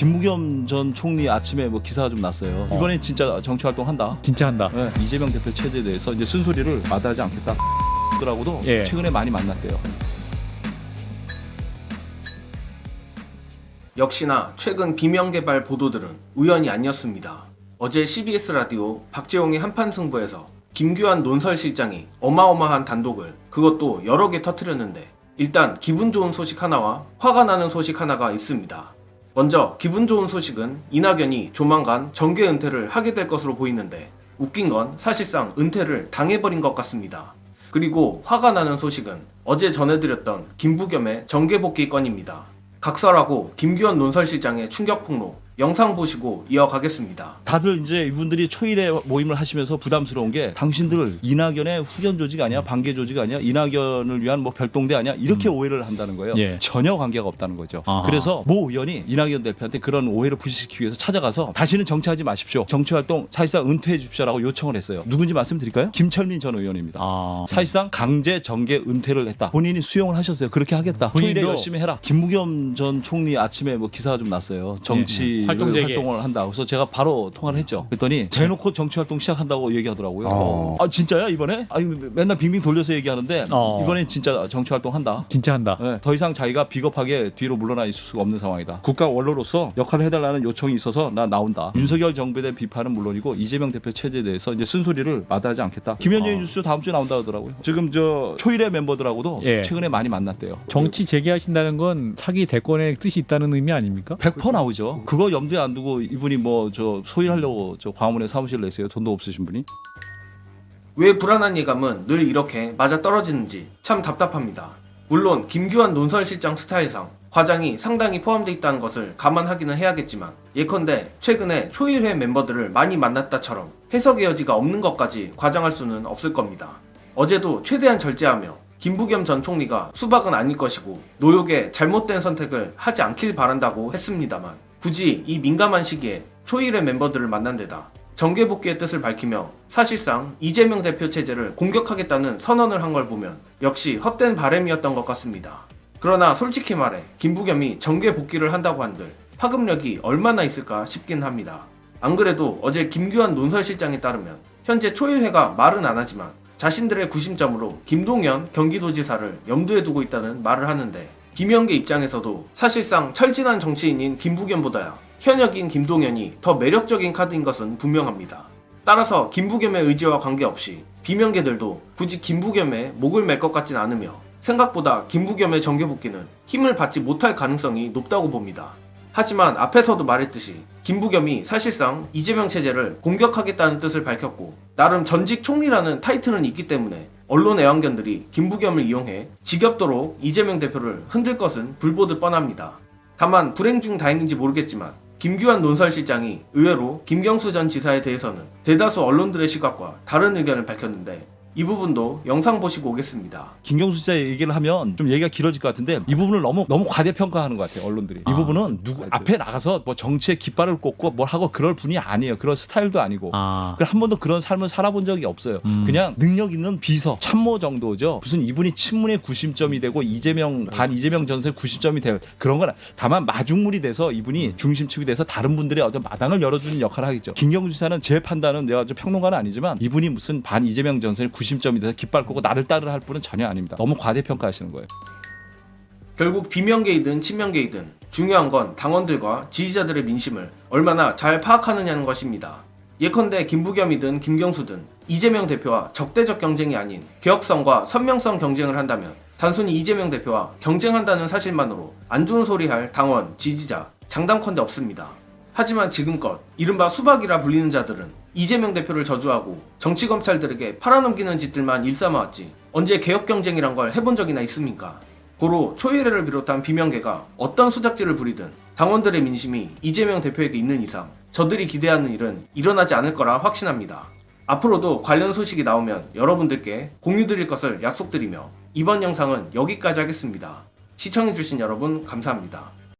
김부겸 전 총리 아침에 뭐 기사가 좀 났어요. 이번엔 진짜 정치 활동한다. 진짜 한다. 네, 이재명 대표 체제에 대해서 이제 쓴소리를 마다하지 않겠다. 라고도 예. 최근에 많이 만났대요. 역시나 최근 비명개발 보도들은 우연이 아니었습니다. 어제 CBS 라디오 박재홍의 한판 승부에서 김규환 논설실장이 어마어마한 단독을 그것도 여러 개 터뜨렸는데 일단 기분 좋은 소식 하나와 화가 나는 소식 하나가 있습니다. 먼저 기분 좋은 소식은 이낙연이 조만간 정계 은퇴를 하게 될 것으로 보이는데 웃긴 건 사실상 은퇴를 당해버린 것 같습니다. 그리고 화가 나는 소식은 어제 전해드렸던 김부겸의 정계 복귀 건입니다. 각설하고 김규환 논설실장의 충격 폭로 영상 보시고 이어가겠습니다. 다들 이제 이분들이 초일에 모임을 하시면서 부담스러운 게 당신들 이낙연의 후견 조직 아니야? 반개 조직 아니야? 이낙연을 위한 뭐 별동대 아니야? 이렇게 오해를 한다는 거예요. 예. 전혀 관계가 없다는 거죠. 아하. 그래서 모 의원이 이낙연 대표한테 그런 오해를 부식시키기 위해서 찾아가서 다시는 정치하지 마십시오. 정치활동 사실상 은퇴해 주십시오라고 요청을 했어요. 누군지 말씀드릴까요? 김철민 전 의원입니다. 사실상 강제 정계 은퇴를 했다. 본인이 수용을 하셨어요. 그렇게 하겠다. 초일에 열심히 해라. 김부겸 전 총리 아침에 뭐 기사가 좀 났어요. 정치 활동을 한다. 그래서 제가 바로 통화를 했죠. 그랬더니 대놓고 정치 활동 시작한다고 얘기하더라고요. 아 진짜야 이번에? 아니 맨날 빙빙 돌려서 얘기하는데 이번엔 진짜 정치 활동 한다. 진짜 한다. 네, 더 이상 자기가 비겁하게 뒤로 물러나 있을 수가 없는 상황이다. 국가 원로로서 역할을 해달라는 요청이 있어서 나 나온다. 윤석열 정부에 대한 비판은 물론이고 이재명 대표 체제에 대해서 이제 쓴소리를 마다하지 않겠다. 김현정의 뉴스 다음 주에 나온다 하더라고요. 지금 저 초일의 멤버들하고도 최근에 많이 만났대요. 정치 재개하신다는 건 차기 대권의 뜻이 있다는 의미 아닙니까? 100% 나오죠. 그거 염두에 안 두고 이분이 뭐 저 소일하려고 저 광화문에 사무실을 냈어요. 돈도 없으신 분이. 왜 불안한 예감은 늘 이렇게 맞아 떨어지는지 참 답답합니다. 물론 김규환 논설실장 스타일상 과장이 상당히 포함되어 있다는 것을 감안하기는 해야겠지만 예컨대 최근에 초일회 멤버들을 많이 만났다처럼 해석의 여지가 없는 것까지 과장할 수는 없을 겁니다. 어제도 최대한 절제하며 김부겸 전 총리가 수박은 아닐 것이고 노욕에 잘못된 선택을 하지 않길 바란다고 했습니다만 굳이 이 민감한 시기에 초일회 멤버들을 만난 데다 정계 복귀의 뜻을 밝히며 사실상 이재명 대표 체제를 공격하겠다는 선언을 한 걸 보면 역시 헛된 바람이었던 것 같습니다. 그러나 솔직히 말해 김부겸이 정계 복귀를 한다고 한들 파급력이 얼마나 있을까 싶긴 합니다. 안 그래도 어제 김규환 논설실장에 따르면 현재 초일회가 말은 안 하지만 자신들의 구심점으로 김동연 경기도지사를 염두에 두고 있다는 말을 하는데 김영계 입장에서도 사실상 철진한 정치인인 김부겸보다야 현역인 김동연이 더 매력적인 카드인 것은 분명합니다. 따라서 김부겸의 의지와 관계없이 비명계들도 굳이 김부겸의 목을 맬 것 같진 않으며 생각보다 김부겸의 정계복귀는 힘을 받지 못할 가능성이 높다고 봅니다. 하지만 앞에서도 말했듯이 김부겸이 사실상 이재명 체제를 공격하겠다는 뜻을 밝혔고 나름 전직 총리라는 타이틀은 있기 때문에 언론 애완견들이 김부겸을 이용해 지겹도록 이재명 대표를 흔들 것은 불보듯 뻔합니다. 다만 불행 중 다행인지 모르겠지만 김규환 논설실장이 의외로 김경수 전 지사에 대해서는 대다수 언론들의 시각과 다른 의견을 밝혔는데 이 부분도 영상 보시고 오겠습니다. 김경수 지사 얘기를 하면 좀 얘기가 길어질 것 같은데 이 부분을 너무 과대평가하는 것 같아요. 언론들이. 이 부분은 누구 앞에 나가서 뭐 정치에 깃발을 꽂고 뭘 하고 그럴 분이 아니에요. 그런 스타일도 아니고 한 번도 그런 삶을 살아본 적이 없어요. 그냥 능력 있는 비서 참모 정도죠. 무슨 이분이 친문의 구심점이 되고 이재명 반 이재명 전선의 구심점이 될 그런 건 다만 마중물이 돼서 이분이 중심축이 돼서 다른 분들의 어떤 마당을 열어주는 역할을 하겠죠. 김경수 지사는 제 판단은 내가 좀 평론가는 아니지만 이분이 무슨 반 이재명 전선의 구심점이 돼서 깃발 꽂고 나를 따르라 할 분은 전혀 아닙니다. 너무 과대평가하시는 거예요. 결국 비명계이든 친명계이든 중요한 건 당원들과 지지자들의 민심을 얼마나 잘 파악하느냐는 것입니다. 예컨대 김부겸이든 김경수든 이재명 대표와 적대적 경쟁이 아닌 개혁성과 선명성 경쟁을 한다면 단순히 이재명 대표와 경쟁한다는 사실만으로 안 좋은 소리 할 당원, 지지자, 장담컨대 없습니다. 하지만 지금껏 이른바 수박이라 불리는 자들은 이재명 대표를 저주하고 정치검찰들에게 팔아넘기는 짓들만 일삼아왔지 언제 개혁 경쟁이란 걸 해본 적이나 있습니까? 고로 초일회를 비롯한 비명계가 어떤 수작질을 부리든 당원들의 민심이 이재명 대표에게 있는 이상 저들이 기대하는 일은 일어나지 않을 거라 확신합니다. 앞으로도 관련 소식이 나오면 여러분들께 공유드릴 것을 약속드리며 이번 영상은 여기까지 하겠습니다. 시청해주신 여러분 감사합니다.